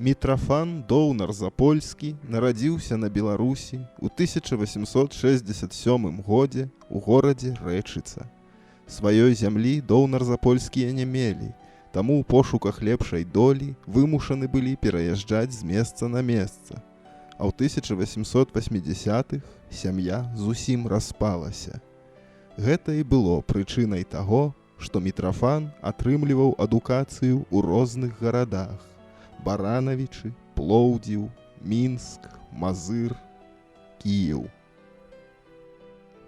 Мітрафан Доўнар-Запольскі нарадзіўся на Беларусі ў 1867 годзе ў горадзе Рэчыца. Сваёй зямлі Доўнар-Запольскія не мелі, таму ў пошуках лепшай долі вымушаны былі пераязджаць з месца на месца. А ў 1880-х сям'я зусім распалася. Гэта і было прычынай таго, што Мітрафан атрымліваў адукацыю ў розных гарадах: Баранавічы, Плоўдзіў, Мінск, Мазыр, Кіеў.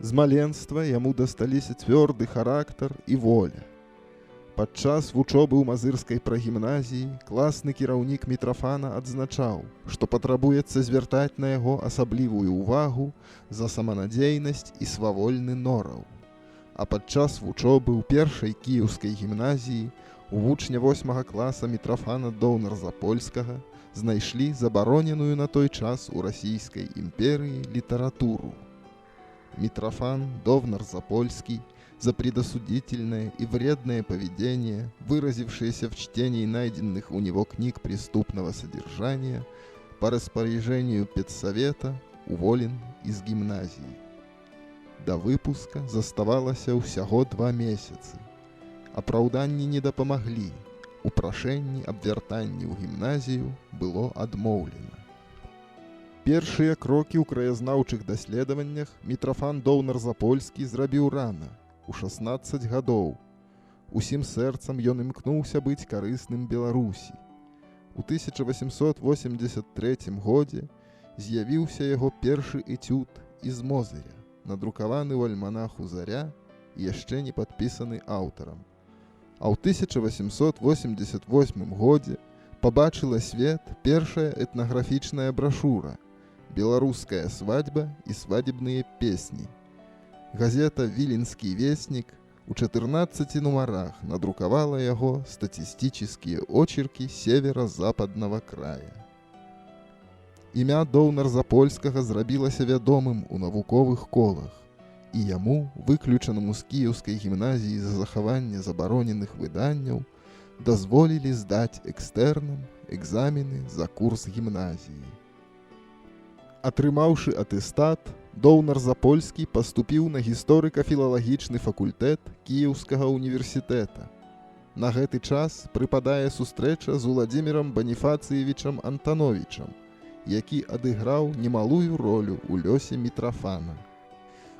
З маленства яму дасталіся цвёрды характар і воля. Падчас вучобы ў мазырскай прагімназіі класны кіраўнік Мітрафана адзначаў, што патрабуецца звяртаць на яго асаблівую ўвагу за саманадзейнасць і свавольны нораў. А падчас вучобы ў першай кіеўскай гімназіі у вучня 8 класа Мітрафана Доўнар-Запольскага знайшлі забароненую на той час у Расійскай імперыі літаратуру. Митрофан Доўнар-Запольский за предосудительное и вредное поведение, выразившееся в чтении найденных у него книг преступного содержания, по распоряжению педсовета уволен из гимназии. До выпуска заставалася ўсяго 2 месяцы. Апраўданні не дапамаглі. У прашэнні аб вяртанні ў гімназію было адмоўлена. Першыя крокі ў краязнаўчых даследаваннях Мітрафан Доўнар-Запольскі зрабіў рана, у 16 гадоў. Усім сэрцам ён імкнуўся быць карысным Беларусі. У 1883 годзе з'явіўся яго першы эцюд «Из Мозыря», надрукаваны ў альманаху «Заря» і яшчэ не падпісаны аўтарам. А ў 1888 годзе пабачыла свет першая этнаграфічная брашура «Беларуская свадьба и свадебные песни». Газета «Віленскі вестник» у 14 нумарах надрукавала яго статистические очерки севера-западного края. Імя Доўнар-Запольскага зрабілася вядомым у навуковых колах, і яму, выключанаму з кіеўскай гімназіі за захаванне забароненых выданняў, дазволілі здаць экстэрнам экзамены за курс гімназіі. Атрымаўшы атэстат, Доўнар-Запольскі паступіў на гісторыка-філалагічны факультэт Кіеўскага універсітэта. На гэты час прыпадае сустрэча з Уладзімірам Баніфацыевічам Антановічам, які адыграў немалую ролю ў лёсе Мітрафана.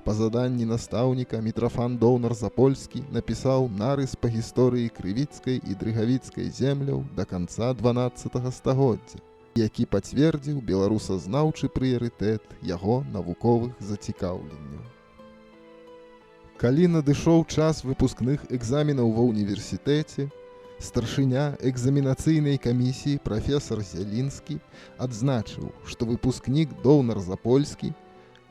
Па заданні настаўніка Мітрафан Доўнар-Запольскі напісаў нарыс па гісторыі крывіцкай і дрыгавіцкай земляў да канца 12 стагоддзя, які пацвердзіў беларусазнаўчы прыярытэт яго навуковых зацікаўленняў. Калі надышоў час выпускных экзаменаў ва ўніверсітэце, старшыня экзаменацыйнай камісіі прафесар Зялінскі адзначыў, што выпускнік Доўнар-Запольскі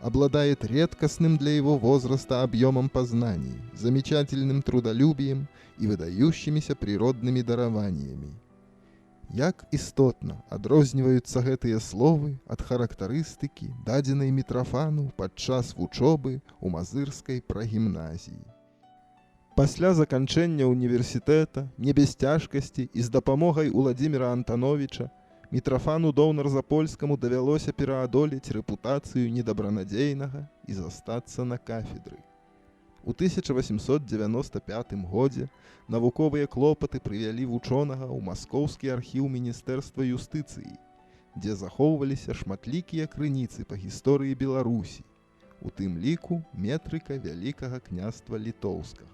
обладает редкостным для его возраста объемом познаний, замечательным трудолюбием и выдающимися природными дараваниями. Як істотна адрозніваюцца гэтыя словы ад характарыстыкі, дадзенай Мітрафану падчас вучобы ў мазырскай прагімназіі. Пасля заканчэння універсітэта, не без цяжкасці і з дапамогай Уладзіміра Антановіча, Мітрафану Доўнар-Запольскаму давялося пераадолець рэпутацыю недабранадзейнага і застацца на кафедры. У 1895 годзе навуковыя клопаты прывялі вучонага ў маскоўскі архіў Міністэрства юстыцыі, дзе захоўваліся шматлікія крыніцы па гісторыі Беларусі, у тым ліку метрыка Вялікага княства Літоўскага.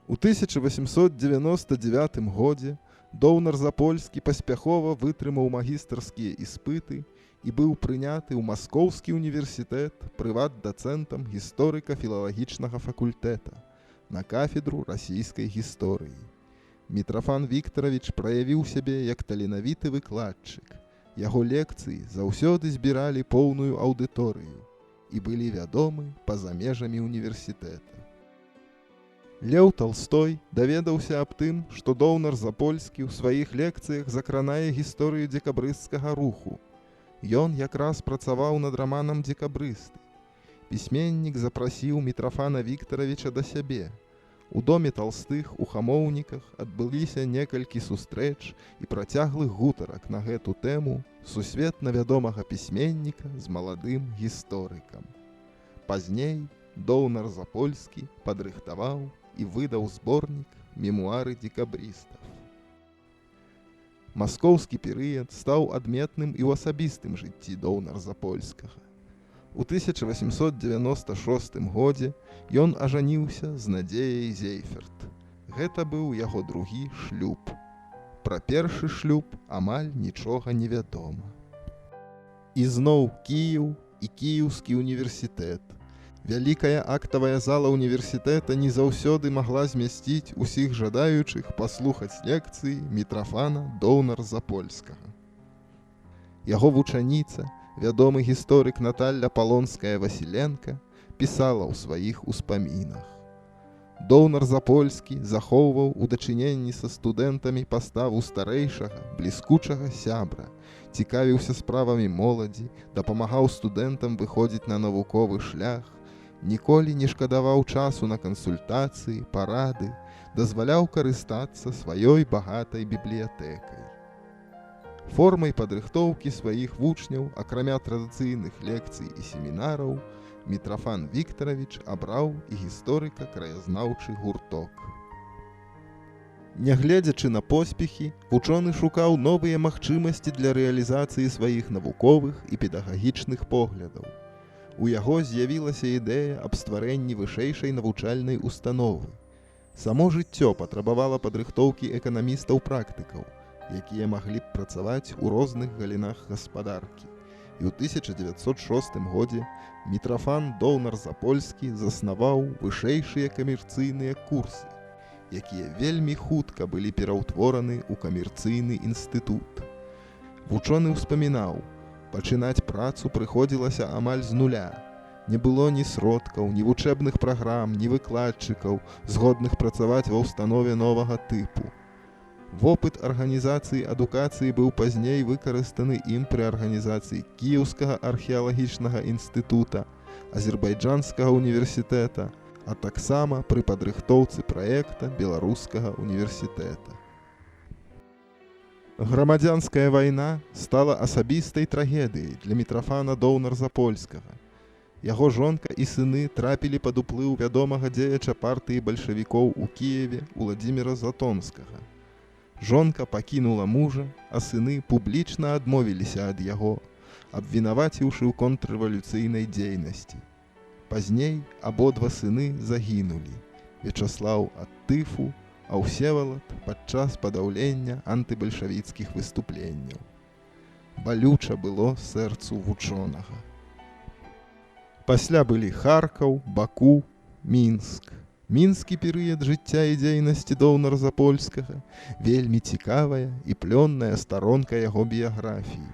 У 1899 годзе Доўнар-Запольскі паспяхова вытрымаў магістарскія іспыты і быў прыняты ў Маскоўскі універсітэт прыват-дацэнтам гісторыка-філалагічнага факультэта на кафедру расійскай гісторыі. Мітрафан Віктаравіч праявіў сябе як таленавіты выкладчык. Яго лекцыі заўсёды збіралі поўную аўдыторыю і былі вядомы па-за межамі універсітэта. Леў Талстой даведаўся аб тым, што Доўнар-Запольскі ў сваіх лекцыях закранае гісторыю дзекабрысцкага руху. Ён якраз працаваў над раманам «Дзекабрысты». Пісьменнік запрасіў Мітрафана Віктаравіча да сябе. У доме Толстых у Хамоўніках адбыліся некалькі сустрэч і працяглых гутарак на гэту тэму сусветна вядомага пісьменніка з маладым гісторыкам. Пазней Доўнар-Запольскі падрыхтаваў і выдаў зборнік «Мемуары декабрыстаў». Маскоўскі перыяд стаў адметным і ў асабістым жыцці Доўнар-Запольскага. У 1896 годзе ён ажаніўся з Надзеяй Зейферт. Гэта быў яго другі шлюб. Пра першы шлюб амаль нічога не вядома. Ізноў Кіеў і Кіеўскі універсітэт. Вялікая актавая зала універсітэта не заўсёды магла змясціць усіх жадаючых паслухаць лекцыі Мітрафана Доўнар-Запольскага. Яго вучаніца, вядомы гісторык Наталля Палонская-Васіленка, пісала ў сваіх успамінах. Доўнар-Запольскі захоўваў у дачыненні са студэнтамі паставу старэйшага, бліскучага сябра, цікавіўся справамі моладзі, дапамагаў студэнтам выходзіць на навуковы шлях, ніколі не шкадаваў часу на кансультацыі, парады, дазваляў карыстацца сваёй багатай бібліятэкай. Формай падрыхтоўкі сваіх вучняў, акрамя традыцыйных лекцый і семінараў, Мітрафан Віктаравіч абраў і гісторыка-краязнаўчы гурток. Нягледзячы на поспехі, вучоны шукаў новыя магчымасці для рэалізацыі сваіх навуковых і педагагічных поглядаў. У яго з'явілася ідэя аб стварэнні вышэйшай навучальнай установы. Само жыццё патрабавала падрыхтоўкі эканамістаў-практыкаў, якія маглі б працаваць у розных галінах гаспадаркі. І ў 1906 годзе Мітрафан Доўнар-Запольскі заснаваў вышэйшыя камерцыйныя курсы, якія вельмі хутка былі пераўтвораны ў камерцыйны інстытут. Вучоны ўспамінаў, пачынаць працу прыходзілася амаль з нуля. Не было ні сродкаў, ні вучэбных праграм, ні выкладчыкаў, згодных працаваць ва ўстанове новага тыпу. Вопыт арганізацыі адукацыі быў пазней выкарыстаны ім пры арганізацыі Кіеўскага археалагічнага інстытута, Азербайджанскага універсітэта, а таксама пры падрыхтоўцы праекта Беларускага універсітэта. Грамадзянская вайна стала асабістай трагедыяй для Мітрафана Доўнар-Запольскага. Яго жонка і сыны трапілі пад уплыў вядомага дзеяча партыі бальшавікоў у Кіеве Уладзіміра Затонскага. Жонка пакінула мужа, а сыны публічна адмовіліся ад яго, абвінаваціўшы ў контррэвалюцыйнай дзейнасці. Пазней абодва сыны загінулі. Вячаслаў ад тыфу, а Всевалад падчас падаўлення антыбальшавіцкіх выступленняў. Балюча было сэрцу вучонага. Пасля былі Харкаў, Баку, Мінск. Мінскі перыяд жыцця і дзейнасці Доўнар-Запольскага вельмі цікавая і плённая старонка яго біяграфіі.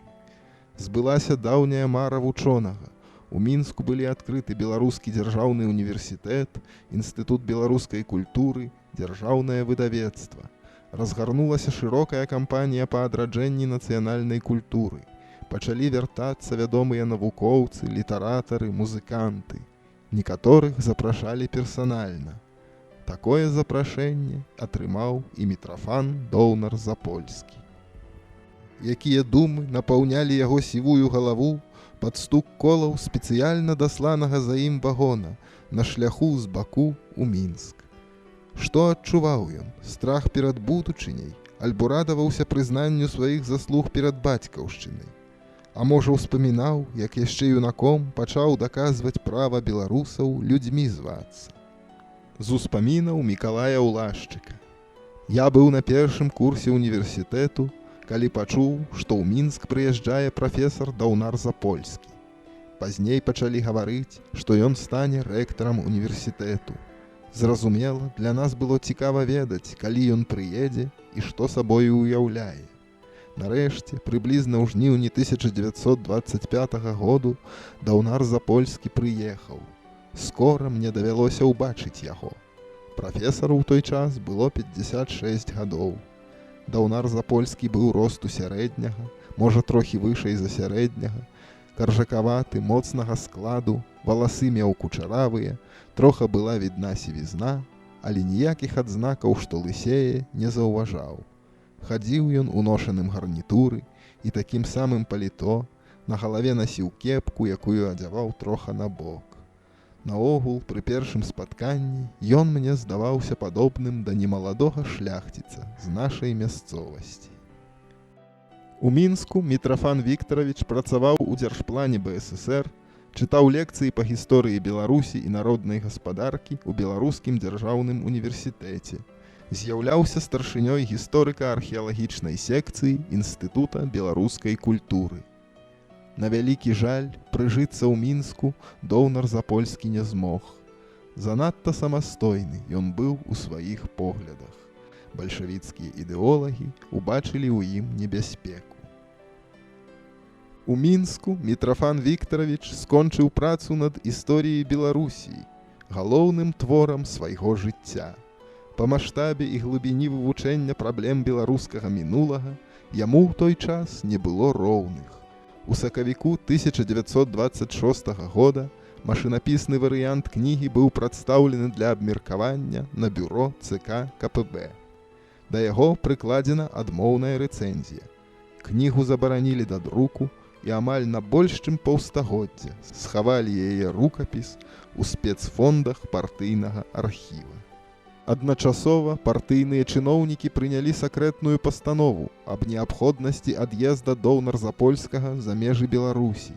Збылася даўняя мара вучонага. У Мінску былі адкрыты Беларускі дзяржаўны універсітэт, Інстытут беларускай культуры, дзяржаўнае выдавецтва. Разгарнулася шырокая кампанія па адраджэнні нацыянальнай культуры. Пачалі вяртацца вядомыя навукоўцы, літаратары, музыканты. Некаторых запрашалі персанальна. Такое запрашэнне атрымаў і Мітрафан Доўнар-Запольскі. Якія думы напаўнялі яго сівую галаву пад стук колаў спецыяльна дасланага за ім вагона на шляху з Баку ў Мінск. Што адчуваў ён? Страх перад будучыняй? Альбо радаваўся прызнанню сваіх заслуг перад бацькаўшчынай? А можа, успамінаў, як яшчэ юнаком пачаў даказваць права беларусаў людзьмі звацца. З успамінаў Мікалая Улашчыка. Я быў на першым курсе універсітэту, калі пачуў, што ў Мінск прыязджае прафесар Доўнар-Запольскі. Пазней пачалі гаварыць, што ён стане рэктарам універсітэту. Зразумела, для нас было цікава ведаць, калі ён прыедзе і што сабою ўяўляе. Нарэшце, прыблізна ў жніўні 1925 году Доўнар-Запольскі прыехаў. Скора мне давялося ўбачыць яго. Прафесару ў той час было 56 гадоў. Доўнар-Запольскі быў росту сярэдняга, можа трохі вышэй за сярэдняга, каржакаваты, моцнага складу, валасы меў кучаравыя, троха была відна сівізна, але ніякіх адзнакаў, што лысее, не заўважаў. Хадзіў ён у ношаным гарнітуры і такім самым паліто, на галаве насіў кепку, якую адзяваў троха на бок. Наогул, пры першым спатканні ён мне здаваўся падобным да немаладога шляхціца з нашай мясцовасці. У Мінску Мітрафан Віктаравіч працаваў у дзяржплане БССР, чытаў лекцыі па гісторыі Беларусі і народнай гаспадаркі ў Беларускім дзяржаўным універсітэце, з'яўляўся старшынёй гісторыка-археалагічнай секцыі Інстытута беларускай культуры. На вялікі жаль, прыжыцца ў Мінску Доўнар Запольскі не змог. Занадта самастойны ён быў у сваіх поглядах. Бальшавіцкія ідэолагі убачылі ў ім небяспеку. У Мінску Мітрафан Віктаравіч скончыў працу над історыяй Беларусі, галоўным творам свайго жыцця. Па маштабе і глыбіні вывучэння праблем беларускага мінулага яму ў той час не было роўных. У сакавіку 1926 года машынапісны варыянт кнігі быў прадстаўлены для абмеркавання на бюро ЦК КПБ. Да яго прыкладзена адмоўная рэцэнзія. Кнігу забаранілі да друку і амаль на больш чым паўстагоддзя схавалі яе рукапіс у спецфондах партыйнага архіва. Адначасова партыйныя чыноўнікі прынялі сакрэтную пастанову аб неабходнасці ад'езда Доўнар-Запольскага за межы Беларусі.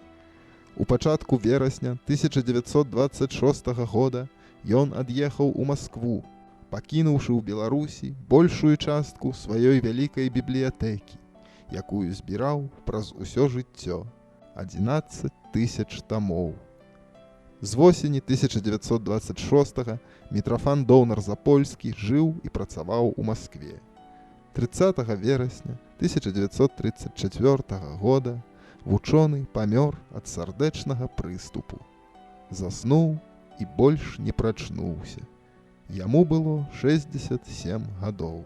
У пачатку верасня 1926 года ён ад'ехаў у Маскву, пакінуўшы ў Беларусі большую частку сваёй вялікай бібліятэкі, якую збіраў праз усё жыццё – 11 000 тамоў. З восені 1926 Мітрафан Доўнар-Запольскі жыў і працаваў у Маскве. 30 верасня 1934 года вучоны памёр ад сардэчнага прыступу. Заснуў і больш не прачнуўся. Яму было 67 гадоў.